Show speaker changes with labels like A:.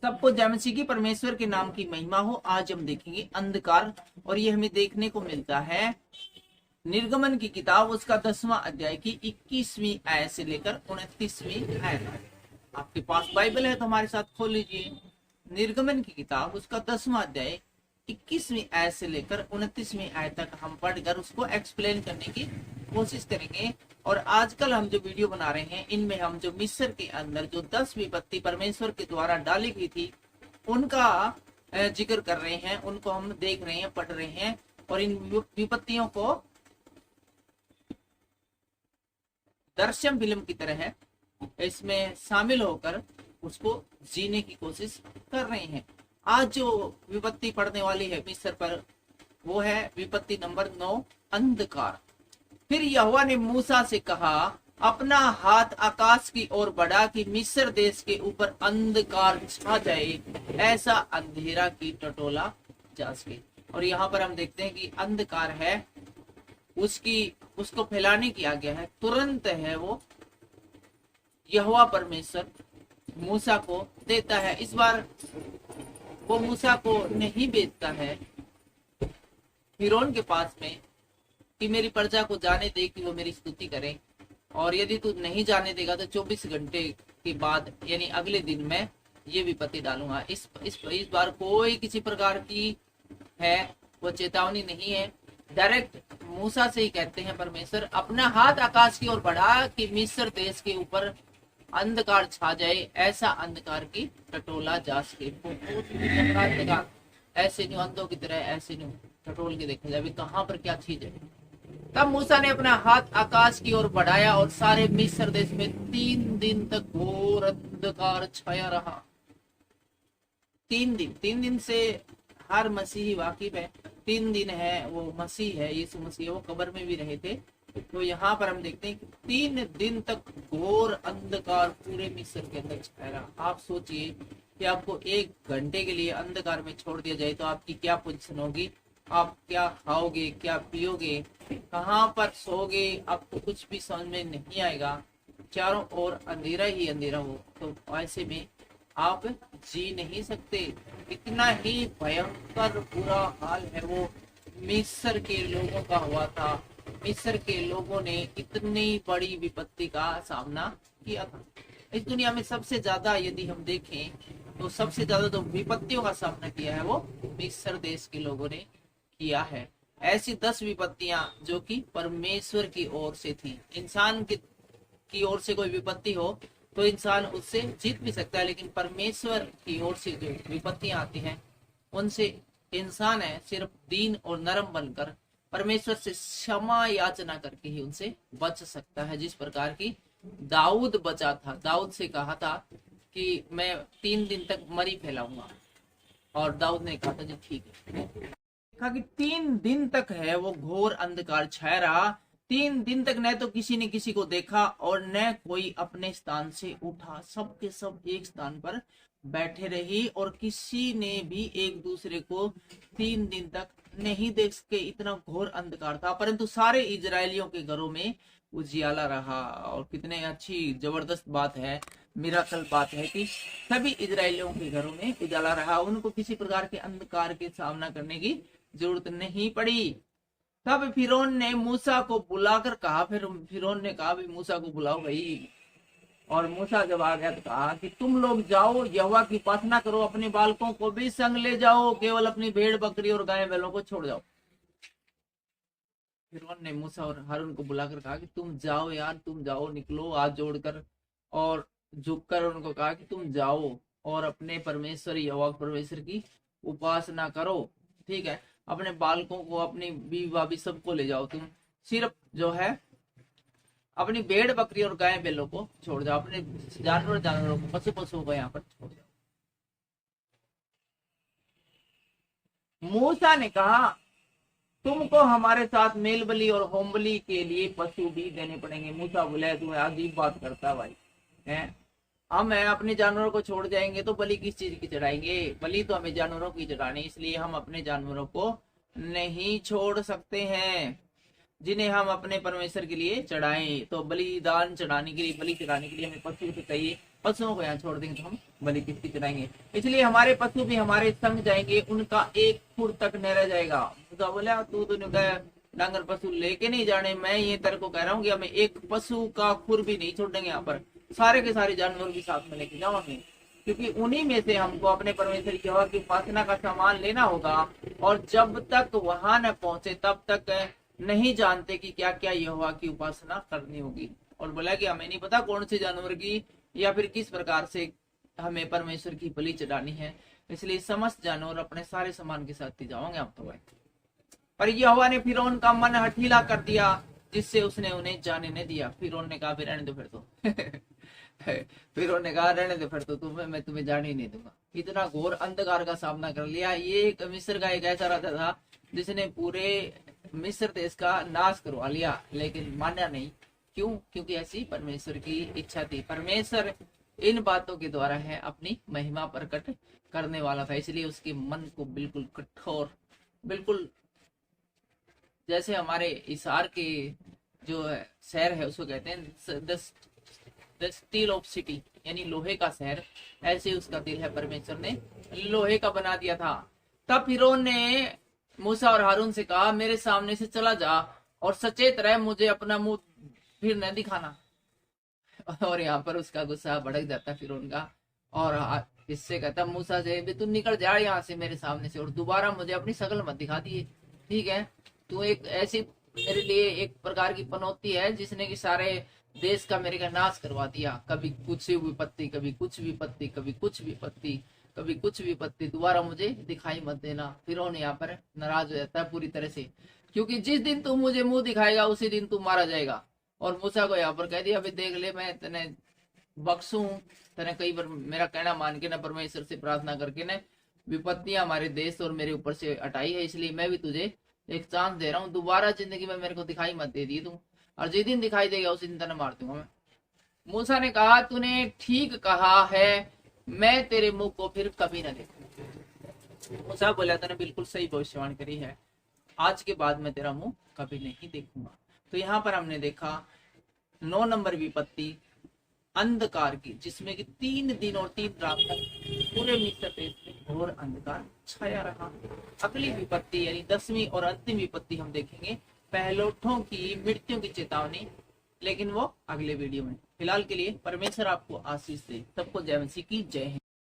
A: सबको जय मसीह की, परमेश्वर के नाम की महिमा हो। आज हम देखेंगे अंधकार, और ये हमें देखने को मिलता है निर्गमन की किताब, उसका 10वां अध्याय की 21वीं आयत से लेकर 29वीं आयत। आपके पास बाइबल है तो हमारे साथ खोल लीजिए। निर्गमन की किताब उसका 10वां अध्याय 21वीं आयत से लेकर 29वीं आयत तक हम पढ़कर उसको एक्सप्लेन करने की कोशिश करेंगे। और आजकल हम जो वीडियो बना रहे हैं, इनमें हम जो मिस्र के अंदर जो 10 विपत्ति परमेश्वर के द्वारा डाली गई थी, उनका जिक्र कर रहे हैं, उनको हम देख रहे हैं, पढ़ रहे हैं, और इन विपत्तियों को दर्शन फिल्म की तरह है इसमें शामिल होकर उसको जीने की कोशिश कर रहे हैं। आज जो विपत्ति पड़ने वाली है मिस्र पर, वो है विपत्ति नंबर 9, अंधकार। फिर यहोवा ने मूसा से कहा, अपना हाथ आकाश की ओर बढ़ा कि मिस्र देश के ऊपर अंधकार छा जाए, ऐसा अंधेरा की टटोला जा सके। और यहाँ पर हम देखते हैं कि अंधकार है, उसको फैलाने की आज्ञा है। तुरंत है वो यहोवा परमेश्वर मूसा को देता है। इस बार वो मूसा को नहीं भेजता है फिरौन के पास में कि मेरी प्रजा को जाने दे कि वो मेरी स्तुति करें, और यदि तू नहीं जाने देगा तो 24 घंटे के बाद यानी अगले दिन मैं ये विपत्ति डालूंगा। इस बार कोई किसी प्रकार की है वो चेतावनी नहीं है। डायरेक्ट मूसा से ही कहते हैं परमेश्वर, अपना हाथ आकाश की ओर बढ़ा कि मिस्र देश के ऊपर अंधकार छा जाए, ऐसा अंधकार की टटोला जा सके। अंधकार ऐसे नहीं, अंधों की तरह ऐसे नहीं टटोल के देखा जाए कहाँ पर क्या चीज है। तब मूसा ने अपना हाथ आकाश की ओर बढ़ाया और सारे मिस्र देश में 3 दिन तक घोर अंधकार छाया रहा। 3 दिन से हर मसीही वाकिफ है। 3 दिन है, वो मसीह है, यीशु मसीह, वो कब्र में भी रहे थे। तो यहाँ पर हम देखते हैं कि 3 दिन तक घोर अंधकार पूरे मिस्र के अंदर छाया रहा। आप सोचिए कि आपको 1 घंटे के लिए अंधकार में छोड़ दिया जाए तो आपकी क्या पोजीशन होगी। आप क्या खाओगे, क्या पियोगे, कहाँ पर सोओगे, आपको कुछ भी समझ में नहीं आएगा। चारों ओर अंधेरा ही अंधेरा हो, तो ऐसे में आप जी नहीं सकते। इतना ही भयंकर बुरा हाल है वो मिस्र के लोगों का हुआ था। मिस्र के लोगों ने इतनी बड़ी विपत्ति का सामना किया था। इस दुनिया में सबसे ज्यादा यदि हम देखें तो सबसे ज्यादा जो विपत्तियों का सामना किया है वो मिस्र देश के लोगों ने किया है। ऐसी 10 विपत्तियां जो कि परमेश्वर की ओर से थी। इंसान की ओर से कोई विपत्ति हो तो इंसान उससे जीत भी सकता है, लेकिन परमेश्वर की ओर से जो विपत्तियां आती हैं उनसे इंसान है सिर्फ दीन और नरम बनकर परमेश्वर से क्षमा याचना करके ही उनसे बच सकता है। जिस प्रकार की दाऊद बचा था, दाऊद से कहा था कि मैं 3 दिन तक मरी फैलाऊंगा, और दाऊद ने कहा था जी ठीक है। देखा कि 3 दिन तक है वो घोर अंधकार छाया रहा। 3 दिन तक न तो किसी ने किसी को देखा और न कोई अपने स्थान से उठा। सब के सब एक स्थान पर बैठे रही और किसी ने भी एक दूसरे को 3 दिन तक नहीं देख सके। इतना घोर अंधकार था, परंतु सारे इजरायलियों के घरों में उजियाला रहा। और कितने अच्छी जबरदस्त बात है, मिराकल बात है कि सभी इजरायलियों के घरों में उजाला रहा। उनको किसी प्रकार के अंधकार के सामना करने की जरूरत नहीं पड़ी। तब फिरौन ने मूसा को बुलाकर कहा, फिर फिरौन ने कहा भी मूसा को बुलाओ भाई। और मूसा जब आ गया तो कहा कि तुम लोग जाओ, यहोवा की उपासना करो, अपने बालकों को भी संग ले जाओ, केवल अपनी भेड़ बकरी और गाय बैलों को छोड़ जाओ। फिरौन ने मूसा और हारून को बुलाकर कहा कि तुम जाओ यार, तुम जाओ, निकलो हाथ जोड़कर, और झुककर उनको कहा कि तुम जाओ और अपने परमेश्वर यहोवा परमेश्वर की उपासना करो। ठीक है, अपने बालकों को, अपनी बीवी भाभी सबको ले जाओ, तुम सिर्फ जो है अपनी भेड़ बकरी और गाय बैलों को छोड़ जाओ, अपने जानवरों को, पशुओं को यहाँ पर छोड़ जाओ। मूसा ने कहा तुमको हमारे साथ मेल बलि और होम बलि के लिए पशु भी देने पड़ेंगे। मूसा बोले तुम्हें अजीब बात करता भाई है, हम अपने जानवरों को छोड़ जाएंगे तो बलि किस चीज की चढ़ाएंगे। बलि तो हमें जानवरों की चढ़ानी, इसलिए हम अपने जानवरों को नहीं छोड़ सकते हैं जिन्हें हम अपने परमेश्वर के लिए चढ़ाएं। तो बलिदान चढ़ाने के लिए, बलि चढ़ाने के लिए हमें पशु चाहिए। पशुओं को यहाँ छोड़ देंगे तो हम बलि किसकी चढ़ाएंगे। इसलिए हमारे पशु भी हमारे संग जाएंगे, उनका एक खुर तक न रह जाएगा। तो बोला तू तो डांगर पशु लेके नहीं जाने, मैं ये तेरे को कह रहा हूँ कि हमें एक पशु का खुर भी नहीं छोड़ेंगे, यहाँ पर सारे के सारे जानवर भी साथ में लेके जाओ हमें, क्योंकि उन्हीं में से हमको अपने परमेश्वर की हवा की उपासना का सामान लेना होगा। और जब तक वहां न पहुंचे तब तक नहीं जानते कि क्या क्या यहोवा की उपासना करनी होगी। और बोला कि हमें नहीं पता कौन से जानवर की या फिर किस प्रकार से हमें परमेश्वर की बलि चढ़ानी है, इसलिए समस्त जानवर अपने सारे सामान के साथ ही जाओगे आप तो भाई। पर यहोवा ने फिरौन का मन हठीला कर दिया, जिससे उसने उन्हें जाने नहीं दिया। फिरौन ने कहा फिर रहने दो फिर तो फिरौन ने कहा रहने दो फिर तो मैं तुम्हें जाने ही नहीं दूंगा। इतना घोर अंधकार का सामना कर लिया। ये एक मिस्र का एक ऐसा राजा था जिसने पूरे मिस्र देश का नाश करवा लिया, लेकिन माना नहीं। क्यों? क्योंकि ऐसी परमेश्वर की इच्छा थी। परमेश्वर इन बातों के द्वारा है अपनी महिमा प्रकट करने वाला था, इसलिए उसके मन को बिल्कुल कठोर, बिल्कुल जैसे हमारे इसार के जो शहर है उसको कहते हैं द स्टील ऑफ सिटी, यानी लोहे का शहर, ऐसे उसका दिल है। परमेश्वर ने लोहे का बना दिया था। तब फिरौन ने मूसा और हारून से कहा मेरे सामने से चला जा और सचेत रह, मुझे अपना मुंह फिर न दिखाना। और यहाँ पर उसका गुस्सा भड़क जाता फिरौन का, और इससे कहता मूसा से भी तुम निकल जा यहाँ से मेरे सामने से, और दोबारा मुझे अपनी शकल मत दिखा दिए, ठीक है। तू एक ऐसी मेरे लिए एक प्रकार की पनौती है जिसने कि सारे देश का मेरे का नाश करवा दिया। कभी कुछ विपत्ति, कभी कुछ विपत्ति, कभी कुछ विपत्ति, कभी कुछ विपत्ति, दोबारा मुझे दिखाई मत देना। फिरौन यहाँ पर नाराज हो जाता है पूरी तरह से, क्योंकि जिस दिन तू मुझे मुंह दिखाएगा उसी दिन तू मारा जाएगा। और मूसा को यहाँ पर कह दिया अभी देख ले, मैं तेने बख्शू, तेने कई बार मेरा कहना मान के ना परमेश्वर से प्रार्थना करके ना विपत्तियां हमारे देश और मेरे ऊपर से हटाई है, इसलिए मैं भी तुझे एक चांस दे रहा हूँ, दोबारा जिंदगी में मेरे को दिखाई मत दे दी तू, और जिस दिन दिखाई देगा उसी दिन तेने मार दूंगा मैं। मूसा ने कहा तूने ठीक कहा है, मैं तेरे मुंह को फिर कभी न देखूंगा। मूसा बोला तूने बिल्कुल सही भविष्यवाणी करी है, आज के बाद मैं तेरा मुंह कभी नहीं देखूंगा। तो यहाँ पर हमने देखा 9 नंबर विपत्ति अंधकार की, जिसमें कि 3 दिन और 3 रात तक पूरे मिस्र देश में घोर अंधकार छाया रहा। अगली विपत्ति यानी 10वीं और अंतिम विपत्ति हम देखेंगे, पहलोठों की मृत्यु की चेतावनी, लेकिन वो अगले वीडियो में। फिलहाल के लिए परमेश्वर आपको आशीष दे। सबको जय मसीह की जय है।